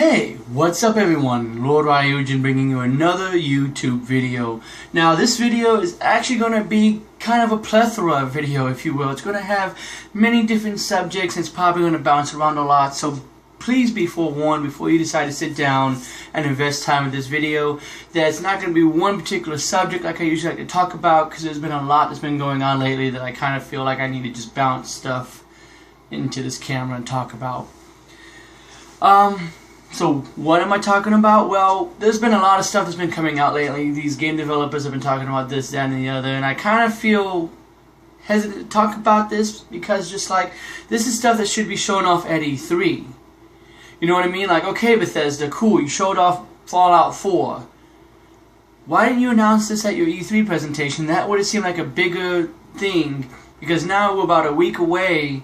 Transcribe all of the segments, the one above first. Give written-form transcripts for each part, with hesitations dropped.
Hey, what's up everyone? Lord Ryujin bringing you another YouTube video. Now this video is actually going to be kind of a plethora video, if you will. It's going to have many different subjects and it's probably going to bounce around a lot, so please be forewarned before you decide to sit down and invest time in this video that it's not going to be one particular subject like I usually like to talk about, because there's been a lot that's been going on lately that I kind of feel like I need to just bounce stuff into this camera and talk about. So what am I talking about? Well, there's been a lot of stuff that's been coming out lately. These game developers have been talking about this, that, and the other, and I kind of feel hesitant to talk about this because just like, this is stuff that should be shown off at E3. You know what I mean? Like, okay, Bethesda, cool, you showed off Fallout 4. Why didn't you announce this at your E3 presentation? That would have seemed like a bigger thing, because now we're about a week away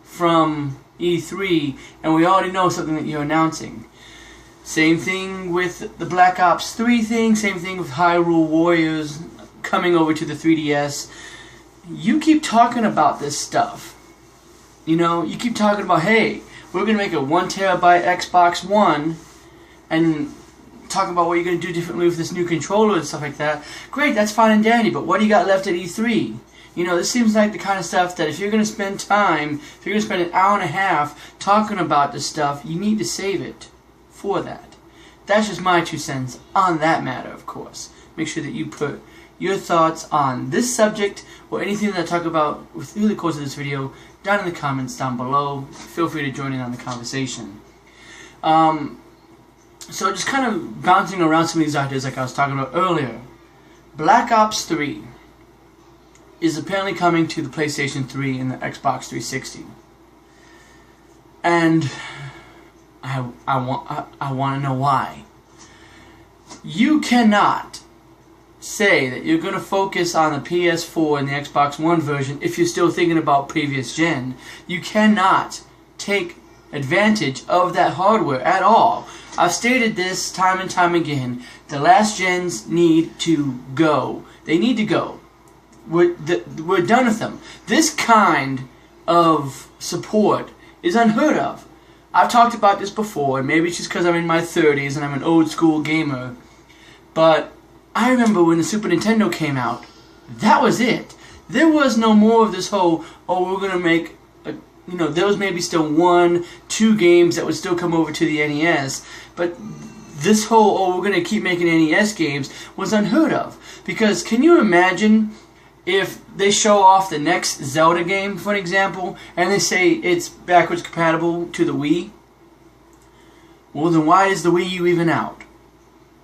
from E3 and we already know something that you're announcing. Same thing with the Black Ops 3 thing, same thing with Hyrule Warriors coming over to the 3DS. You keep talking about this stuff. You know, you keep talking about, hey, we're going to make a 1 terabyte Xbox One and talk about what you're going to do differently with this new controller and stuff like that. Great, that's fine and dandy, but what do you got left at E3? You know, this seems like the kind of stuff that if you're going to spend time, if you're going to spend an hour and a half talking about this stuff, you need to save it for that. That's just my 2 cents on that matter, of course. Make sure that you put your thoughts on this subject or anything that I talk about through the course of this video down in the comments down below. Feel free to join in on the conversation. So just kind of bouncing around some of these ideas like I was talking about earlier. Black Ops 3 is apparently coming to the PlayStation 3 and the Xbox 360. And I want to know why. You cannot say that you're going to focus on the PS4 and the Xbox One version if you're still thinking about previous gen. You cannot take advantage of that hardware at all. I've stated this time and time again. The last gens need to go. They need to go. We're done with them. This kind of support is unheard of. I've talked about this before, and maybe it's just because I'm in my 30s and I'm an old school gamer, but I remember when the Super Nintendo came out, that was it. There was no more of this whole, oh, we're going to make, you know, there was maybe still 1, 2 games that would still come over to the NES, but this whole, oh, we're going to keep making NES games was unheard of. Because can you imagine if they show off the next Zelda game, for an example, and they say it's backwards compatible to the Wii? Well, then why is the Wii U even out?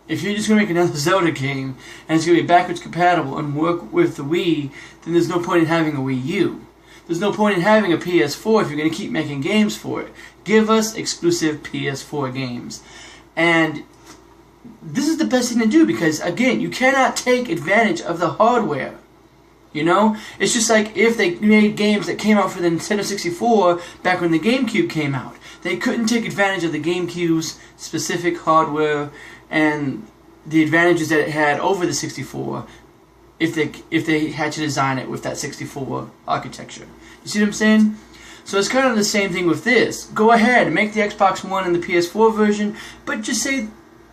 If you're just going to make another Zelda game, and it's going to be backwards compatible and work with the Wii, then there's no point in having a Wii U. There's no point in having a PS4 if you're going to keep making games for it. Give us exclusive PS4 games. And this is the best thing to do, because, again, you cannot take advantage of the hardware. You know, it's just like if they made games that came out for the Nintendo 64 back when the GameCube came out. They couldn't take advantage of the GameCube's specific hardware and the advantages that it had over the 64 if they had to design it with that 64 architecture. You see what I'm saying? So it's kind of the same thing with this. Go ahead and make the Xbox One and the PS4 version, but just say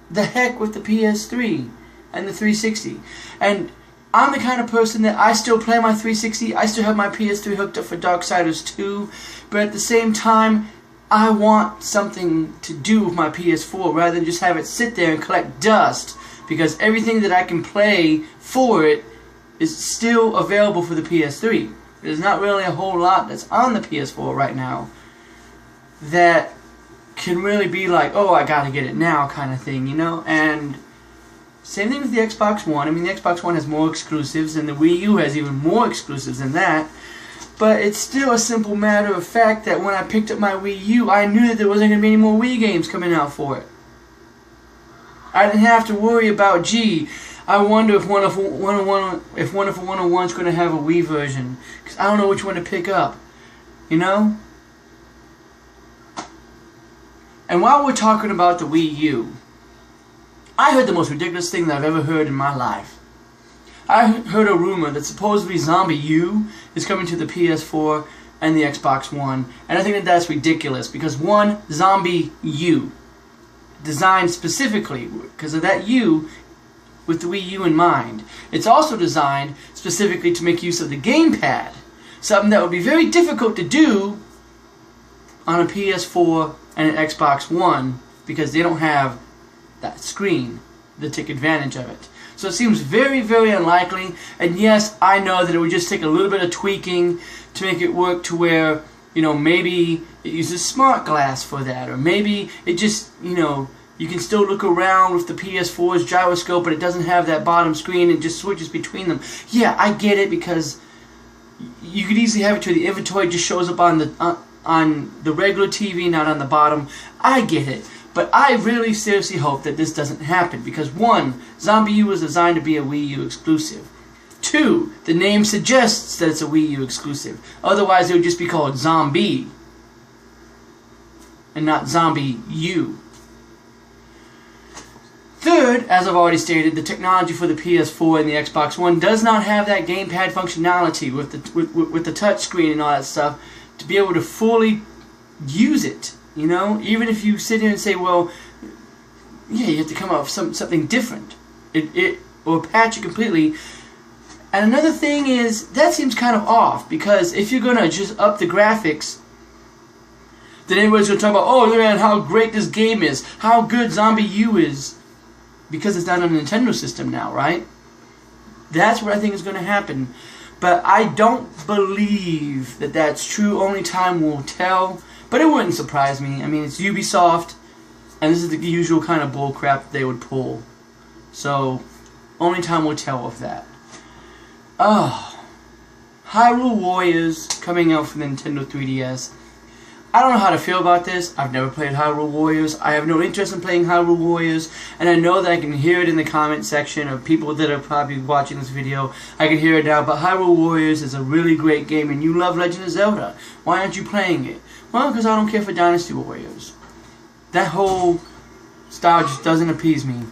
the heck with the PS3 and the 360. And I'm the kind of person that I still play my 360, I still have my PS3 hooked up for Darksiders 2, but at the same time, I want something to do with my PS4 rather than just have it sit there and collect dust, because everything that I can play for it is still available for the PS3. There's not really a whole lot that's on the PS4 right now that can really be like, oh, I gotta get it now kind of thing, you know? And same thing with the Xbox One. I mean, the Xbox One has more exclusives, and the Wii U has even more exclusives than that. But it's still a simple matter of fact that when I picked up my Wii U, I knew that there wasn't going to be any more Wii games coming out for it. I didn't have to worry about, gee, I wonder if Wonderful 101 is going to have a Wii version, because I don't know which one to pick up. You know? And while we're talking about the Wii U, I heard the most ridiculous thing that I've ever heard in my life. I heard a rumor that supposedly Zombie U is coming to the PS4 and the Xbox One, and I think that that's ridiculous, because one, Zombie U. designed specifically because of that U with the Wii U in mind. It's also designed specifically to make use of the gamepad, something that would be very difficult to do on a PS4 and an Xbox One because they don't have that screen to take advantage of it. So it seems very, very unlikely, and yes, I know that it would just take a little bit of tweaking to make it work to where, you know, maybe it uses smart glass for that, or maybe it just, you know, you can still look around with the PS4's gyroscope, but it doesn't have that bottom screen and just switches between them. Yeah, I get it, because you could easily have it to where the inventory just shows up on the regular TV, not on the bottom. I get it. But I really seriously hope that this doesn't happen, because 1, Zombie U was designed to be a Wii U exclusive. 2, the name suggests that it's a Wii U exclusive. Otherwise it would just be called Zombie and not Zombie U. 3rd, as I've already stated, the technology for the PS4 and the Xbox One does not have that gamepad functionality with the touch screen and all that stuff to be able to fully use it. You know, even if you sit here and say, well, yeah, you have to come up with something different, or patch it completely. And another thing is, that seems kind of off, because if you're gonna just up the graphics, then everybody's gonna talk about, oh man, how great this game is, how good Zombie U is, because it's not on a Nintendo system now, right? That's what I think is gonna happen. But I don't believe that that's true. Only time will tell. But it wouldn't surprise me. I mean, it's Ubisoft, and this is the usual kind of bullcrap that they would pull. So, only time will tell of that. Oh, Hyrule Warriors coming out for the Nintendo 3DS. I don't know how to feel about this. I've never played Hyrule Warriors. I have no interest in playing Hyrule Warriors, and I know that I can hear it in the comment section of people that are probably watching this video. I can hear it now, but Hyrule Warriors is a really great game, and you love Legend of Zelda. Why aren't you playing it? Well, because I don't care for Dynasty Warriors. That whole style just doesn't appease me.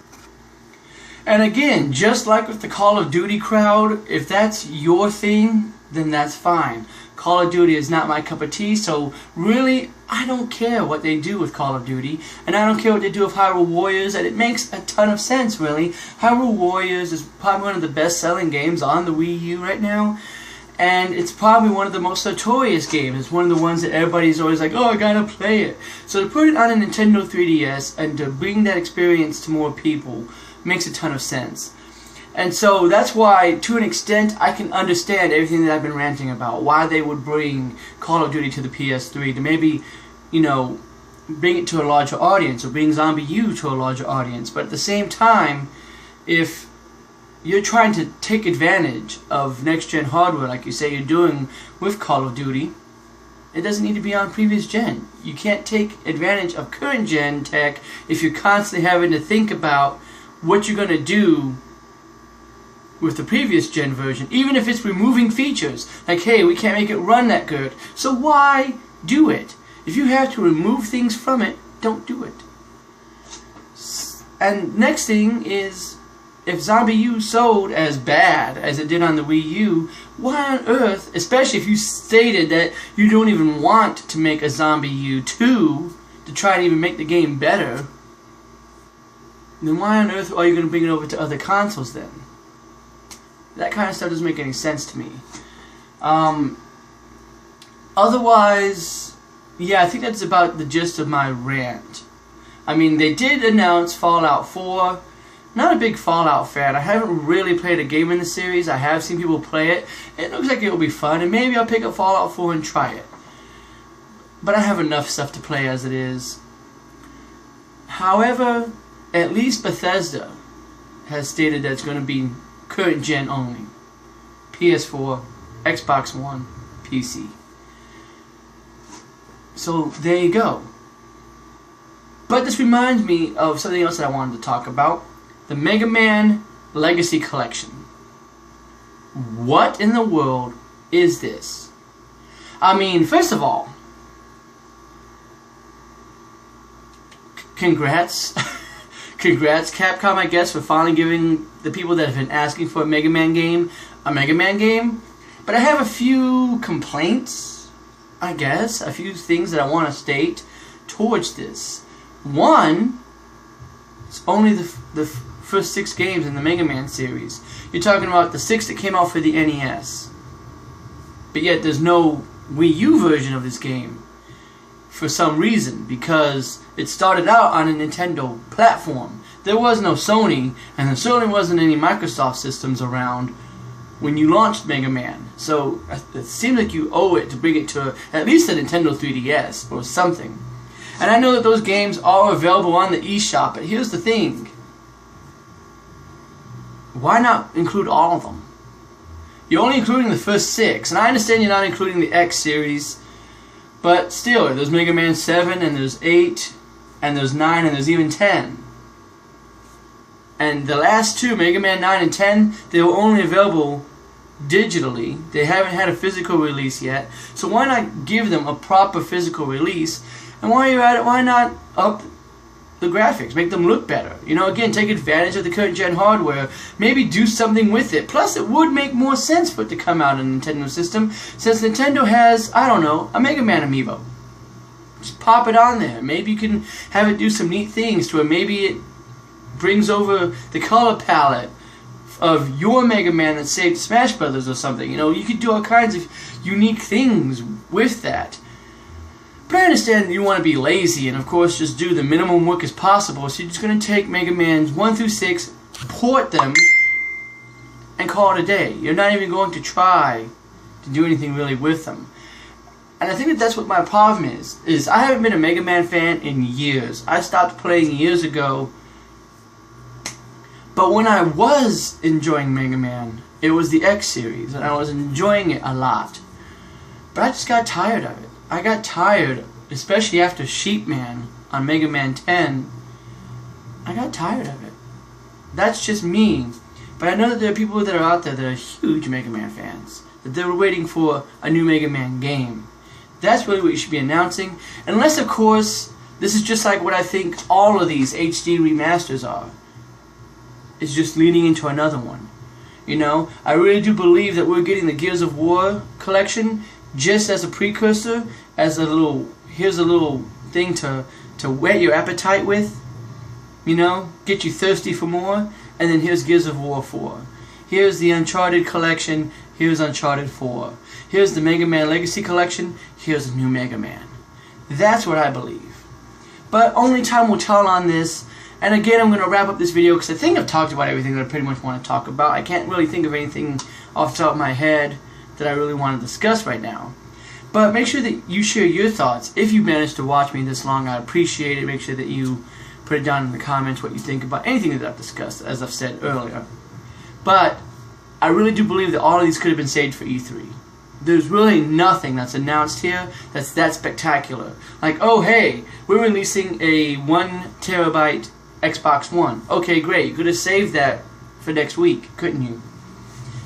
And again, just like with the Call of Duty crowd, if that's your thing, then that's fine. Call of Duty is not my cup of tea, so really, I don't care what they do with Call of Duty, and I don't care what they do with Hyrule Warriors, and it makes a ton of sense, really. Hyrule Warriors is probably one of the best-selling games on the Wii U right now, and it's probably one of the most notorious games. It's one of the ones that everybody's always like, oh, I gotta play it. So to put it on a Nintendo 3DS and to bring that experience to more people makes a ton of sense. And so that's why, to an extent, I can understand everything that I've been ranting about. Why they would bring Call of Duty to the PS3 to maybe, you know, bring it to a larger audience, or bring Zombie U to a larger audience. But at the same time, if you're trying to take advantage of next-gen hardware, like you say you're doing with Call of Duty, it doesn't need to be on previous gen. You can't take advantage of current-gen tech if you're constantly having to think about what you're going to do with the previous gen version, even if it's removing features. Like, hey, we can't make it run that good. So why do it? If you have to remove things from it, don't do it. And next thing is, if Zombie U sold as bad as it did on the Wii U, why on earth, especially if you stated that you don't even want to make a Zombie U 2 to try to even make the game better, then why on earth are you going to bring it over to other consoles then? That kind of stuff doesn't make any sense to me. Otherwise, yeah, I think that's about the gist of my rant. I mean, they did announce Fallout 4. Not a big Fallout fan. I haven't really played a game in the series. I have seen people play it. It looks like it'll be fun, and maybe I'll pick up Fallout 4 and try it. But I have enough stuff to play as it is. However, at least Bethesda has stated that it's going to be current gen only. PS4, Xbox One, PC. So there you go. But this reminds me of something else that I wanted to talk about. The Mega Man Legacy Collection. What in the world is this? I mean, first of all, congrats. Congrats, Capcom, I guess, for finally giving the people that have been asking for a Mega Man game a Mega Man game. But I have a few complaints, I guess, a few things that I want to state towards this. One, It's only the first 6 games in the Mega Man series. You're talking about the 6 that came out for the NES. But yet there's no Wii U version of this game for some reason, because it started out on a Nintendo platform. There was no Sony, and there certainly wasn't any Microsoft systems around when you launched Mega Man. So it seems like you owe it to bring it to at least a Nintendo 3DS or something. And I know that those games are available on the eShop, but here's the thing. Why not include all of them? You're only including the first 6, and I understand you're not including the X series, but still, there's Mega Man 7, and there's 8, and there's 9, and there's even 10. And the last 2, Mega Man 9 and 10, they were only available digitally. They haven't had a physical release yet, so why not give them a proper physical release? And while you're at it, why not up the graphics, make them look better? You know, again, take advantage of the current gen hardware, maybe do something with it. Plus, it would make more sense for it to come out on a Nintendo system, since Nintendo has, I don't know, a Mega Man amiibo. Just pop it on there. Maybe you can have it do some neat things to it. Maybe it brings over the color palette of your Mega Man that saved Smash Brothers or something. You know, you could do all kinds of unique things with that. But I understand that you want to be lazy and, of course, just do the minimum work as possible. So you're just going to take Mega Mans 1 through 6, port them, and call it a day. You're not even going to try to do anything really with them. And I think that that's what my problem is I haven't been a Mega Man fan in years. I stopped playing years ago. But when I was enjoying Mega Man, it was the X series, and I was enjoying it a lot. But I just got tired of it. I got tired, especially after Sheepman on Mega Man 10. I got tired of it. That's just me. But I know that there are people that are out there that are huge Mega Man fans, that they were waiting for a new Mega Man game. That's really what you should be announcing. Unless, of course, this is just like what I think all of these HD remasters are. It's just leading into another one. You know, I really do believe that we're getting the Gears of War collection just as a precursor, as a little, here's a little thing to whet your appetite with, you know, get you thirsty for more, and then here's Gears of War 4. Here's the Uncharted collection, here's Uncharted 4. Here's the Mega Man Legacy collection, here's a new Mega Man. That's what I believe. But only time will tell on this, and again, I'm going to wrap up this video because I think I've talked about everything that I pretty much want to talk about. I can't really think of anything off the top of my head that I really want to discuss right now. But make sure that you share your thoughts. If you managed to watch me this long, I appreciate it. Make sure that you put it down in the comments what you think about anything that I've discussed, as I've said earlier. But I really do believe that all of these could have been saved for E3. There's really nothing that's announced here that's that spectacular. Like, oh hey, we're releasing a 1 terabyte Xbox One. Okay, great. You could have saved that for next week, couldn't you?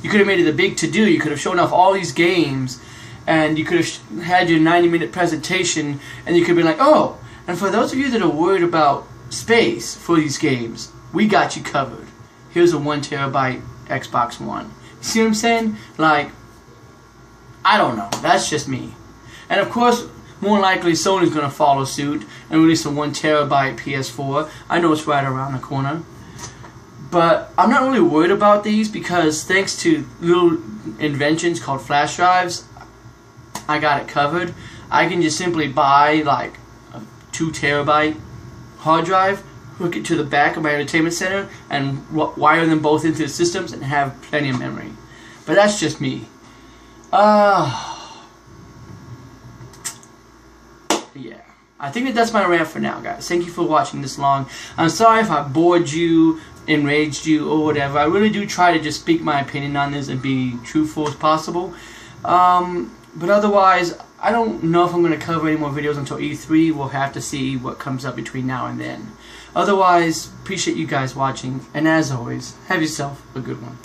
You could have made it a big to-do. You could have shown off all these games, and you could have had your 90-minute presentation, and you could be like, oh, and for those of you that are worried about space for these games, we got you covered. Here's a 1 terabyte Xbox One. You see what I'm saying? Like, I don't know. That's just me. And of course, more likely Sony's going to follow suit and release a 1 terabyte PS4. I know it's right around the corner. But I'm not really worried about these because thanks to little inventions called flash drives, I got it covered. I can just simply buy like a 2 terabyte hard drive, hook it to the back of my entertainment center, and wire them both into the systems and have plenty of memory. But that's just me. Yeah. I think that's my rant for now, guys. Thank you for watching this long. I'm sorry if I bored you, enraged you, or whatever. I really do try to just speak my opinion on this and be truthful as possible. But otherwise, I don't know if I'm going to cover any more videos until E3. We'll have to see what comes up between now and then. Otherwise, appreciate you guys watching. And as always, have yourself a good one.